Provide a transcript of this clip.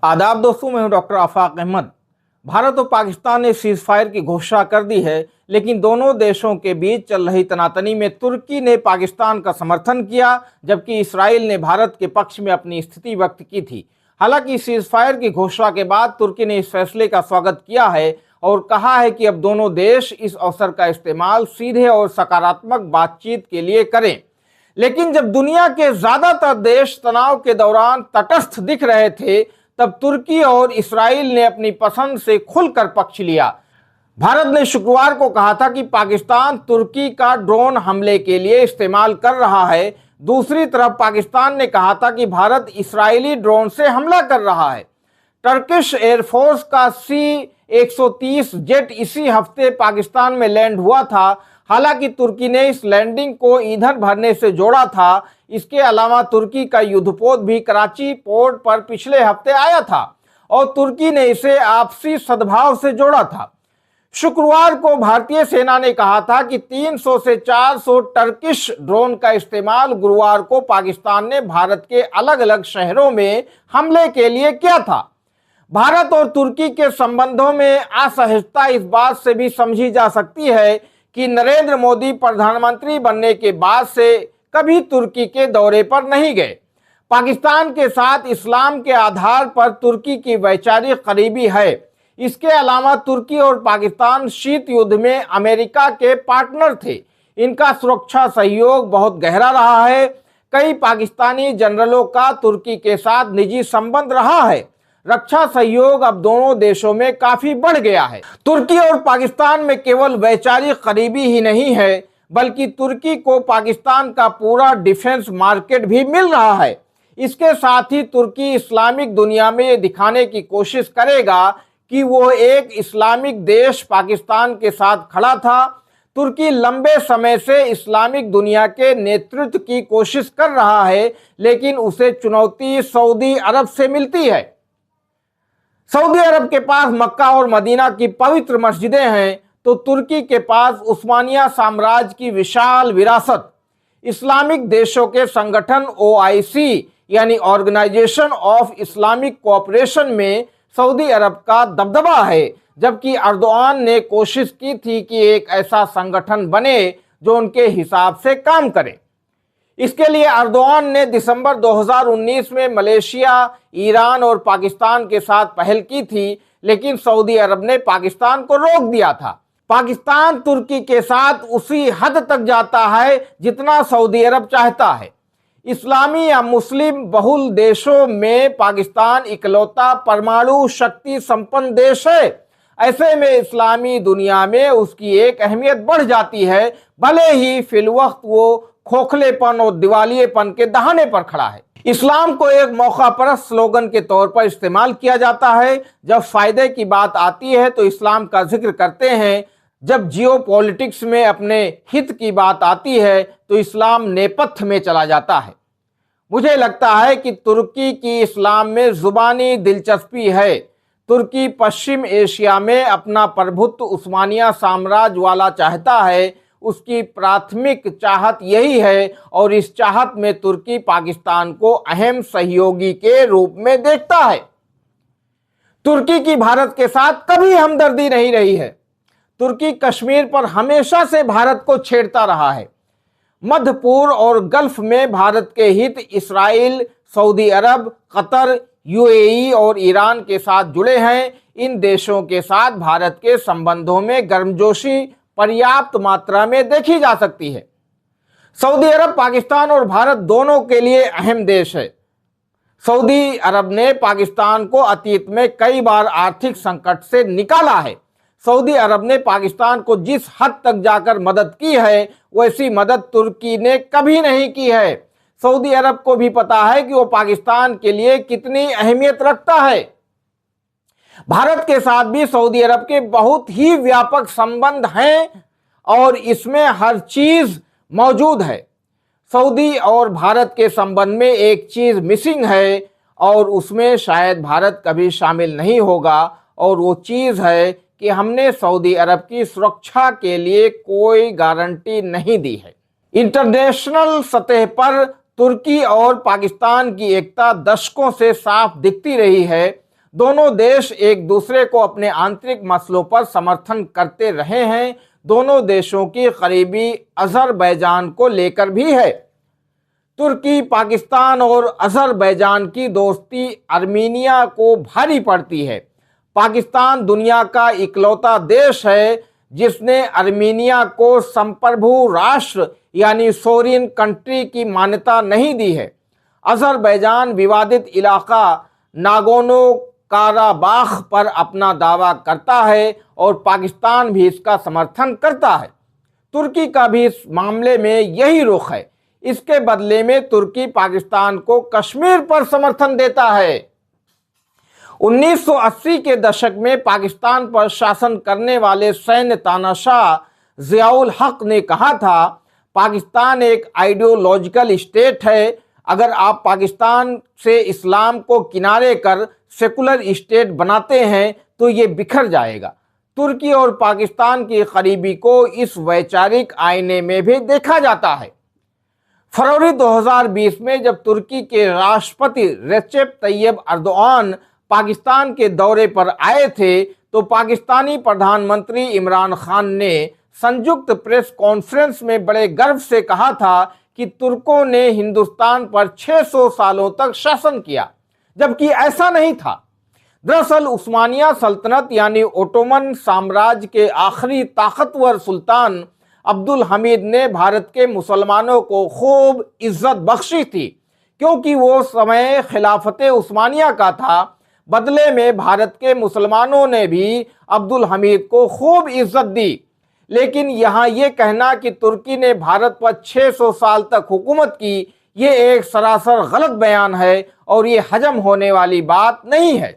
आदाब दोस्तों, मैं हूं डॉक्टर आफाक अहमद। भारत और पाकिस्तान ने सीज फायर की घोषणा कर दी है, लेकिन दोनों देशों के बीच चल रही तनातनी में तुर्की ने पाकिस्तान का समर्थन किया, जबकि इसराइल ने भारत के पक्ष में अपनी स्थिति व्यक्त की थी। हालांकि सीज फायर की घोषणा के बाद तुर्की ने इस फैसले का स्वागत किया है और कहा है कि अब दोनों देश इस अवसर का इस्तेमाल सीधे और सकारात्मक बातचीत के लिए करें। लेकिन जब दुनिया के ज्यादातर देश तनाव के दौरान तटस्थ दिख रहे थे, तब तुर्की और इसराइल ने अपनी पसंद से खुलकर पक्ष लिया। भारत ने शुक्रवार को कहा था कि पाकिस्तान तुर्की का ड्रोन हमले के लिए इस्तेमाल कर रहा है। दूसरी तरफ पाकिस्तान ने कहा था कि भारत इसराइली ड्रोन से हमला कर रहा है। टर्किश एयरफोर्स का C-130 जेट इसी हफ्ते पाकिस्तान में लैंड हुआ था। हालांकि तुर्की ने इस लैंडिंग को ईंधन भरने से जोड़ा था। इसके अलावा तुर्की का युद्धपोत भी कराची पोर्ट पर पिछले हफ्ते आया था और तुर्की ने इसे आपसी सद्भाव से जोड़ा था। शुक्रवार को भारतीय सेना ने कहा था कि 300 से 400 टर्किश ड्रोन का इस्तेमाल गुरुवार को पाकिस्तान ने भारत के अलग अलग शहरों में हमले के लिए किया था। भारत और तुर्की के संबंधों में असहजता इस बात से भी समझी जा सकती है कि नरेंद्र मोदी प्रधानमंत्री बनने के बाद से कभी तुर्की के दौरे पर नहीं गए। पाकिस्तान के साथ इस्लाम के आधार पर तुर्की की वैचारिक करीबी है। इसके अलावा तुर्की और पाकिस्तान शीत युद्ध में अमेरिका के पार्टनर थे। इनका सुरक्षा सहयोग बहुत गहरा रहा है। कई पाकिस्तानी जनरलों का तुर्की के साथ निजी संबंध रहा है। रक्षा सहयोग अब दोनों देशों में काफी बढ़ गया है। तुर्की और पाकिस्तान में केवल वैचारिक करीबी ही नहीं है, बल्कि तुर्की को पाकिस्तान का पूरा डिफेंस मार्केट भी मिल रहा है। इसके साथ ही तुर्की इस्लामिक दुनिया में ये दिखाने की कोशिश करेगा कि वो एक इस्लामिक देश पाकिस्तान के साथ खड़ा था। तुर्की लंबे समय से इस्लामिक दुनिया के नेतृत्व की कोशिश कर रहा है, लेकिन उसे चुनौती सऊदी अरब से मिलती है। सऊदी अरब के पास मक्का और मदीना की पवित्र मस्जिदें हैं, तो तुर्की के पास उस्मानिया साम्राज्य की विशाल विरासत। इस्लामिक देशों के संगठन OIC यानी ऑर्गेनाइजेशन ऑफ इस्लामिक कोऑपरेशन में सऊदी अरब का दबदबा है, जबकि अर्दोआन ने कोशिश की थी कि एक ऐसा संगठन बने जो उनके हिसाब से काम करे। इसके लिए अर्दोआन ने दिसंबर 2019 में मलेशिया, ईरान और पाकिस्तान के साथ पहल की थी, लेकिन सऊदी अरब ने पाकिस्तान को रोक दिया था। पाकिस्तान तुर्की के साथ उसी हद तक जाता है जितना सऊदी अरब चाहता है। इस्लामी या मुस्लिम बहुल देशों में पाकिस्तान इकलौता परमाणु शक्ति संपन्न देश है। ऐसे में इस्लामी दुनिया में उसकी एक अहमियत बढ़ जाती है, भले ही फिलवक्त वो खोखलेपन और दिवालियेपन के दहाने पर खड़ा है। इस्लाम को एक मौका परस्त स्लोगन के तौर पर इस्तेमाल किया जाता है। जब फायदे की बात आती है तो इस्लाम का जिक्र करते हैं। जब जियोपॉलिटिक्स में अपने हित की बात आती है तो इस्लाम नेपथ्य में चला जाता है। मुझे लगता है कि तुर्की की इस्लाम में जुबानी दिलचस्पी है। तुर्की पश्चिम एशिया में अपना प्रभुत्व उस्मानिया साम्राज्य वाला चाहता है। उसकी प्राथमिक चाहत यही है और इस चाहत में तुर्की पाकिस्तान को अहम सहयोगी के रूप में देखता है। तुर्की की भारत के साथ कभी हमदर्दी नहीं रही है। तुर्की कश्मीर पर हमेशा से भारत को छेड़ता रहा है। मध्य पूर्व और गल्फ में भारत के हित इस्राइल, सऊदी अरब, कतर, UAE और ईरान के साथ जुड़े हैं। इन देशों के साथ भारत के संबंधों में गर्मजोशी पर्याप्त मात्रा में देखी जा सकती है। सऊदी अरब पाकिस्तान और भारत दोनों के लिए अहम देश है। सऊदी अरब ने पाकिस्तान को अतीत में कई बार आर्थिक संकट से निकाला है। सऊदी अरब ने पाकिस्तान को जिस हद तक जाकर मदद की है, वैसी मदद तुर्की ने कभी नहीं की है। सऊदी अरब को भी पता है कि वो पाकिस्तान के लिए कितनी अहमियत रखता है। भारत के साथ भी सऊदी अरब के बहुत ही व्यापक संबंध हैं और इसमें हर चीज मौजूद है। सऊदी और भारत के संबंध में एक चीज मिसिंग है और उसमें शायद भारत कभी शामिल नहीं होगा, और वो चीज है कि हमने सऊदी अरब की सुरक्षा के लिए कोई गारंटी नहीं दी है। इंटरनेशनल सतह पर तुर्की और पाकिस्तान की एकता दशकों से साफ दिखती रही है। दोनों देश एक दूसरे को अपने आंतरिक मसलों पर समर्थन करते रहे हैं। दोनों देशों की करीबी अजरबैजान को लेकर भी है। तुर्की, पाकिस्तान और अजरबैजान की दोस्ती आर्मीनिया को भारी पड़ती है। पाकिस्तान दुनिया का इकलौता देश है जिसने आर्मीनिया को संप्रभु राष्ट्र यानी सोवरेन कंट्री की मान्यता नहीं दी है। अजरबैजान विवादित इलाका नागोर्नो काराबाख पर अपना दावा करता है और पाकिस्तान भी इसका समर्थन करता है। तुर्की का भी इस मामले में यही रुख है। इसके बदले में तुर्की पाकिस्तान को कश्मीर पर समर्थन देता है। 1980 के दशक में पाकिस्तान पर शासन करने वाले सैन्य तानाशाह जियाउल हक ने कहा था, पाकिस्तान एक आइडियोलॉजिकल स्टेट है। अगर आप पाकिस्तान से इस्लाम को किनारे कर सेकुलर स्टेट बनाते हैं तो ये बिखर जाएगा। तुर्की और पाकिस्तान की करीबी को इस वैचारिक आईने में भी देखा जाता है। फरवरी 2020 में जब तुर्की के राष्ट्रपति रेसेप तैयब एर्दोआन पाकिस्तान के दौरे पर आए थे तो पाकिस्तानी प्रधानमंत्री इमरान खान ने संयुक्त प्रेस कॉन्फ्रेंस में बड़े गर्व से कहा था कि तुर्कों ने हिंदुस्तान पर 600 सालों तक शासन किया, जबकि ऐसा नहीं था। दरअसल उस्मानिया सल्तनत यानी ओटोमन साम्राज्य के आखिरी ताकतवर सुल्तान अब्दुल हमीद ने भारत के मुसलमानों को खूब इज्जत बख्शी थी, क्योंकि वो समय खिलाफत उस्मानिया का था। बदले में भारत के मुसलमानों ने भी अब्दुल हमीद को खूब इज्जत दी। लेकिन यहाँ ये कहना कि तुर्की ने भारत पर 600 साल तक हुकूमत की, ये एक सरासर गलत बयान है और ये हजम होने वाली बात नहीं है।